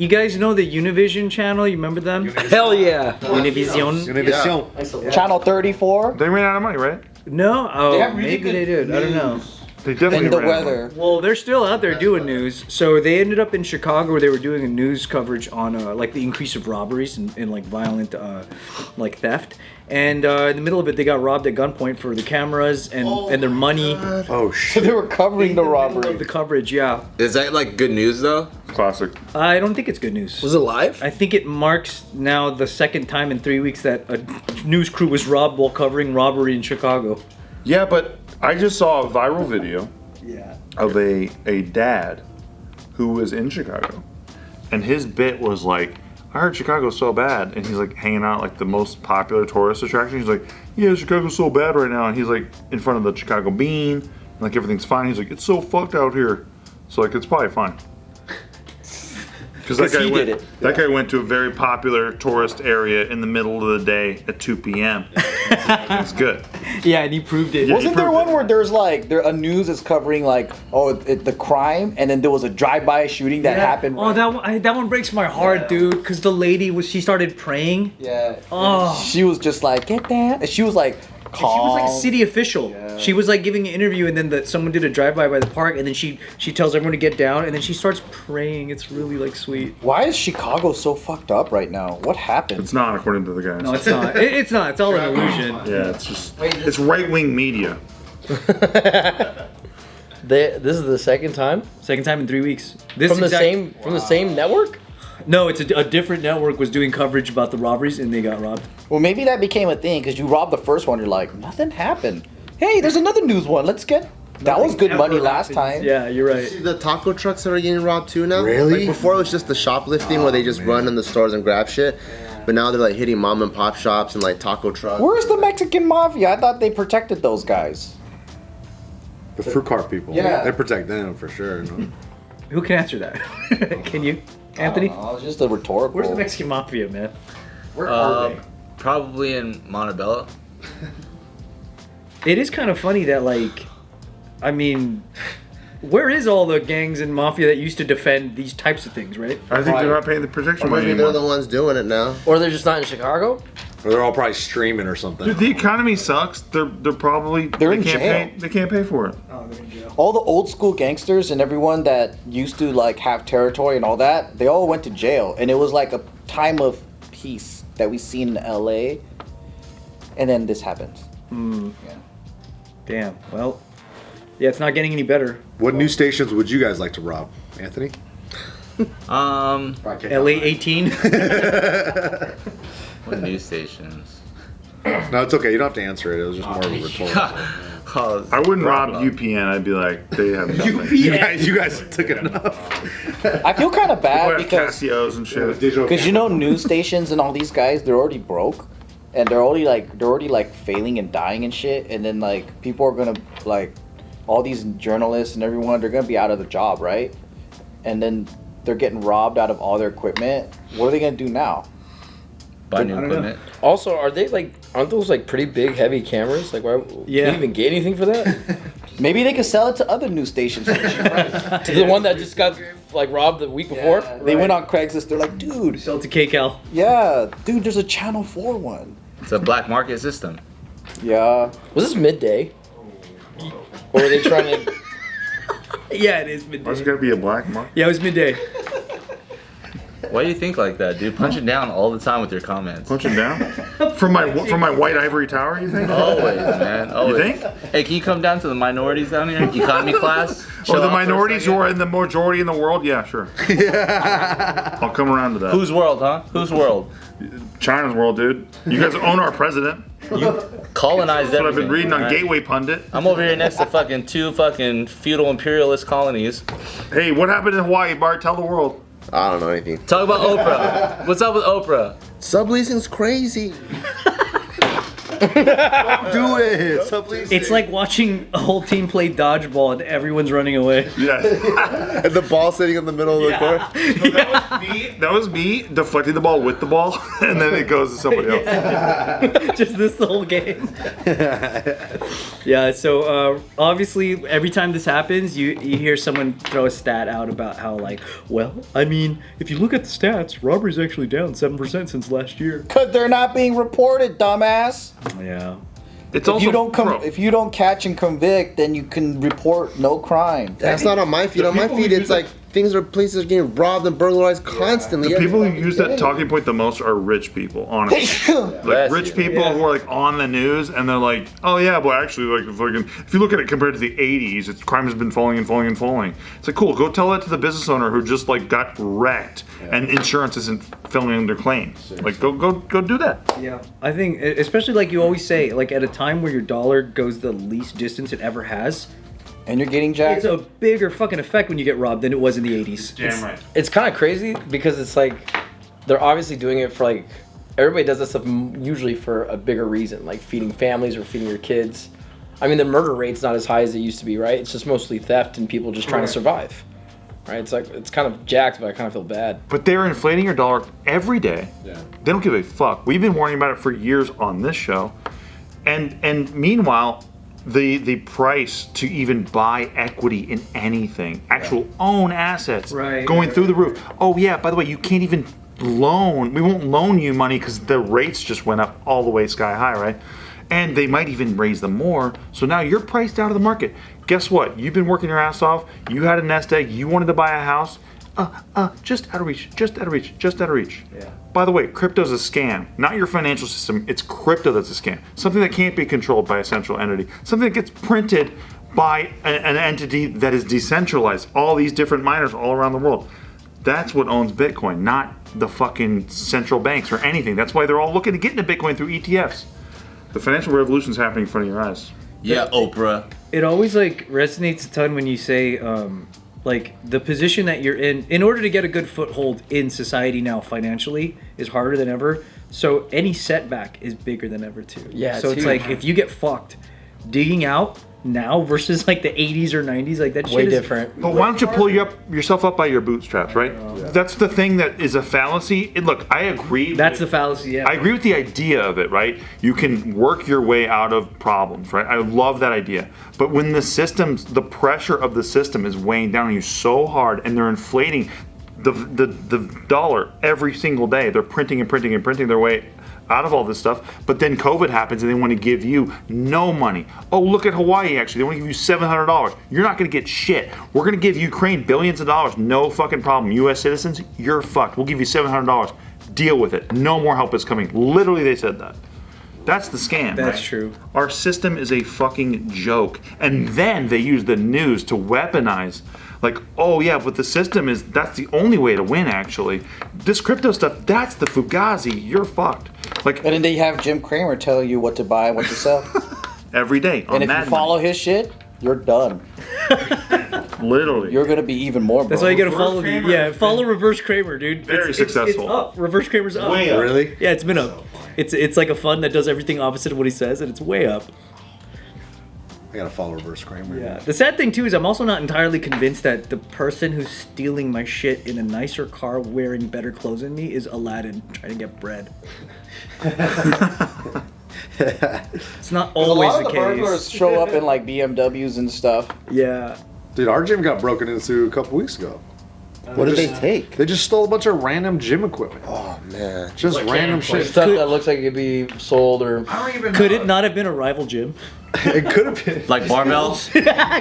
You guys know the Univision channel? You remember them? Hell yeah. Univision. Univision. Yeah. Channel 34. They ran out of money, right? No? Oh, They have really maybe good they did. I don't know. news. They definitely And the ran out of money. weather. Well, they're still out there doing news. So they ended up in Chicago where they were doing a news coverage on like the increase of robberies and like violent like theft. And in the middle of it, they got robbed at gunpoint for the cameras and their money. Oh So shit. they were covering the Of robbery. the coverage, yeah. Is that like good news though? Classic. I don't think it's good news. Was it live? I think it marks now the second time in 3 weeks that a news crew was robbed while covering robbery in Chicago. Yeah, but I just saw a viral video Yeah. of a dad who was in Chicago, and his bit was like, I heard Chicago's so bad, and he's like hanging out like the most popular tourist attraction. He's like, yeah, Chicago's so bad right now, and he's like in front of the Chicago Bean, and like everything's fine. He's like, it's so fucked out here, so like it's probably fine. Because that guy went to a very popular tourist area in the middle of the day at 2 p.m. It's good. Yeah, and he proved it. Yeah. Wasn't there one where there's like a news is covering like the crime, and then there was a drive-by shooting that happened? Oh, that one breaks my heart, dude. Because the lady she started praying. Yeah. Oh. She was just like, get that. And she was like calm. She was like a city official. Yeah. She was like giving an interview, and then someone did a drive-by by the park, and then she tells everyone to get down, and then she starts praying. It's really like sweet. Why is Chicago so fucked up right now? What happened? It's not, according to the guys. No, it's not. It's not. It's all an illusion. Yeah, it's just it's right-wing media. This is the second time Second time in 3 weeks. from the same network. No, it's a different network was doing coverage about the robberies, and they got robbed. Well, maybe that became a thing because you robbed the first one. You're like, nothing happened. Hey, there's another news one. Let's get. That was good money last time. Yeah, you're right. See the taco trucks that are getting robbed too now? Really? Like before it was just the shoplifting where they just run in the stores and grab shit. But now they're like hitting mom and pop shops and like taco trucks. Where's the Mexican mafia? I thought they protected those guys. The fruit cart people. Yeah. They protect them for sure. You know? Who can answer that? Can you, Anthony? Oh, it's just a rhetorical. Where's the Mexican mafia, man? Where are they? Probably in Montebello. It is kind of funny that, like, I mean, where is all the gangs and mafia that used to defend these types of things, right? I think they're not paying the protection Or money maybe they're anymore. the ones doing it now. Or they're just not in Chicago? Or they're all probably streaming or something. Dude, the economy sucks. They're probably They're in can't jail. pay. They can't pay for it. All the old school gangsters and everyone that used to like have territory and all that, they all went to jail, and it was like a time of peace that we seen in LA, and then this happens. Yeah. Damn. Well, yeah, it's not getting any better. What news stations would you guys like to rob, Anthony? LA 18. What news stations? No, it's okay. You don't have to answer it. It was just more of a rhetorical. I wouldn't rob UPN. I'd be like, they have nothing. You guys took enough. I feel kind of People bad have because Casios and shit. you know news stations and all these guys, they're already broke, and they're already like failing and dying and shit, and then like people are gonna like all these journalists and everyone, they're gonna be out of the job, right? And then they're getting robbed out of all their equipment. What are they gonna do now? Buy new equipment. Also, aren't those like pretty big, heavy cameras? Like, why can you even get anything for that? Maybe they could sell it to other news stations. For cheap price. To the one that just got like robbed the week before? They went on Craigslist. They're like, dude, Sell it to KCal. yeah, dude, there's a Channel 4 one. It's a black market system. Yeah. Was this midday? Or were they trying to? Yeah, it is Why's midday. it gotta be a black mark? Yeah, it was midday. Why do you think like that, dude? Punch it down all the time with your comments. Punch him down? From my white ivory tower, you think? Always, man. Always. You think? Hey, can you come down to the minorities down here? Economy class? Or Chill the out for a minorities who second. are in the majority in the world? Yeah, sure. I'll come around to that. Whose world, huh? Whose world? China's world, dude. You guys own our president. You colonized That's what I've been everything, reading on alright? Gateway Pundit. I'm over here next to fucking two fucking feudal imperialist colonies. Hey, what happened in Hawaii, Bart? Tell the world. I don't know anything. Talk about Oprah. What's up with Oprah? Subleasing's crazy. Do it. So please. It's like watching a whole team play dodgeball and everyone's running away. Yeah. And the ball sitting in the middle of the court. That was me deflecting the ball with the ball, and then it goes to somebody else. Just this the whole game. Yeah, so obviously every time this happens, you hear someone throw a stat out about how like, well, I mean, if you look at the stats, robbery's actually down 7% since last year. Because they're not being reported, dumbass. Yeah. It's If also you don't bro, if you don't catch and convict, then you can report no crime. That's not on my feed. On my feed, it's like places are getting robbed and burglarized constantly. the people who use that talking point the most are rich people, honestly. Like rich people who are like on the news and they're like, oh yeah, well actually like if you look at it compared to the 80s, crime has been falling and falling and falling. It's like cool, go tell that to the business owner who just like got wrecked and insurance isn't filling in their claims. Like go do that. Yeah. I think, especially like you always say, like at a time where your dollar goes the least distance it ever has, And you're getting jacked. it's a bigger fucking effect when you get robbed than it was in the 80s. Damn right. It's kind of crazy because it's like they're obviously doing it for like everybody does this stuff usually for a bigger reason, like feeding families or feeding your kids. I mean, the murder rate's not as high as it used to be, right? It's just mostly theft and people just trying to survive, right? It's like it's kind of jacked, but I kind of feel bad. But they're inflating your dollar every day. Yeah. They don't give a fuck. We've been warning about it for years on this show. And meanwhile, the price to even buy equity in anything, actual own assets, going through the roof. Oh yeah, by the way, you can't even loan. We won't loan you money because the rates just went up all the way sky high, right? And they might even raise them more. So now you're priced out of the market. Guess what? You've been working your ass off. You had a nest egg. You wanted to buy a house. Just out of reach. Just out of reach. Just out of reach. Yeah. By the way, crypto's a scam. Not your financial system. It's crypto that's a scam. Something that can't be controlled by a central entity. Something that gets printed by an entity that is decentralized. All these different miners all around the world. That's what owns Bitcoin, not the fucking central banks or anything. That's why they're all looking to get into Bitcoin through ETFs. The financial revolution's happening in front of your eyes. Yeah, Oprah. It always like resonates a ton when you say like the position that you're in order to get a good foothold in society now financially is harder than ever. So any setback is bigger than ever too. Yeah, so it's huge. like if you get fucked digging out now versus like the 80s or 90s, like that shit Way is different. But why don't you pull yourself up by your bootstraps, right? That's the thing that is a fallacy. Look, I agree. That's the fallacy, yeah. I agree with the idea of it, right? You can work your way out of problems, right? I love that idea. But when the pressure of the system is weighing down on you so hard and they're inflating the dollar every single day, they're printing and printing and printing their way out of all this stuff, but then COVID happens and they want to give you no money. Oh, look at Hawaii, actually. They want to give you $700. You're not going to get shit. We're going to give Ukraine billions of dollars. No fucking problem. U.S. citizens, you're fucked. We'll give you $700. Deal with it. No more help is coming. Literally, they said that. That's the scam, That's right? true. Our system is a fucking joke. And then they use the news to weaponize. Like, oh yeah, but the system that's the only way to win, actually. This crypto stuff, that's the Fugazi. You're fucked. Like, And then they have Jim Cramer tell you what to buy and what to sell. every day on And if Mad you follow Men. his shit, you're done. Literally. You're gonna be even more broke. That's why you gotta follow Kramer the has follow Reverse Kramer, dude. very It's successful. up. Reverse Kramer's up. Way up. Really? Yeah, it's been up. It's like a fund that does everything opposite of what he says, and it's way up. I gotta follow Reverse Kramer. Yeah. The sad thing too is I'm also not entirely convinced that the person who's stealing my shit in a nicer car wearing better clothes than me is Aladdin trying to get bread. It's not A always lot the of the burglars case. show up in like BMWs and stuff. Yeah. Dude, our gym got broken into a couple weeks ago. What did they take? They just stole a bunch of random gym equipment. Oh man. Just random shit. Stuff that looks like it could be sold or Could it not have been a rival gym? It could have been. Like barbells?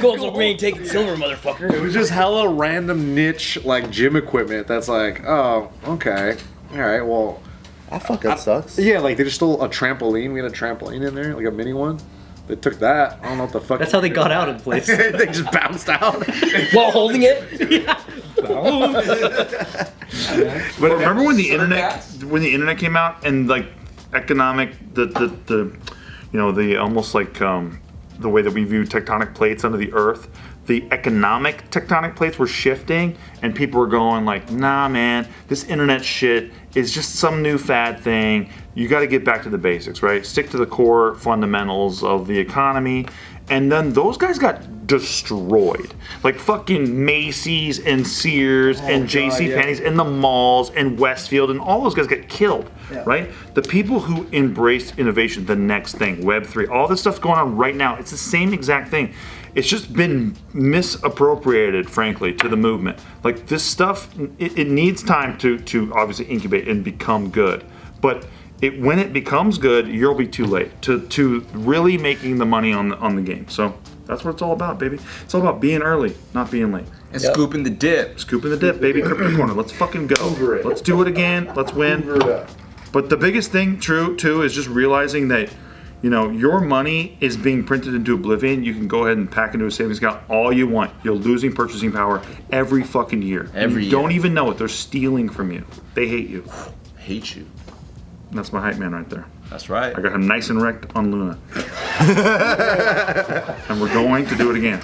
gold will ring taking silver, motherfucker. It was just hella random niche like gym equipment that's like, oh, okay. Alright, well, That fucking sucks. yeah, like they just stole a trampoline. We had a trampoline in there, like a mini one. They took that. I don't know what the fuck. That's how they got out of the place. They just bounced out. While holding it? But remember when the internet came out and like economic the almost like the way that we view tectonic plates under the earth, the economic tectonic plates were shifting, and people were going like, nah, man, this internet shit is just some new fad thing. You got to get back to the basics, right? Stick to the core fundamentals of the economy. And then those guys got destroyed. Like fucking Macy's and Sears and JCPenney's and the malls and Westfield and all those guys got killed, right? The people who embraced innovation, the next thing, Web3, all this stuff's going on right now. It's the same exact thing. It's just been misappropriated, frankly, to the movement. Like this stuff, it needs time to obviously incubate and become good. But when it becomes good, you'll be too late to really making the money on the game. So that's what it's all about, baby. It's all about being early, not being late. And scooping the dip. Scooping the dip, baby. Crypto Corner. Let's fucking go. Let's do it again. Let's win. But the biggest thing, too, is just realizing that, you know, your money is being printed into oblivion. You can go ahead and pack into a savings account all you want. You're losing purchasing power every fucking year. Every you year. don't even know it. They're stealing from you. They hate you. Hate you. That's my hype man right there. That's right. I got him nice and wrecked on Luna. And we're going to do it again.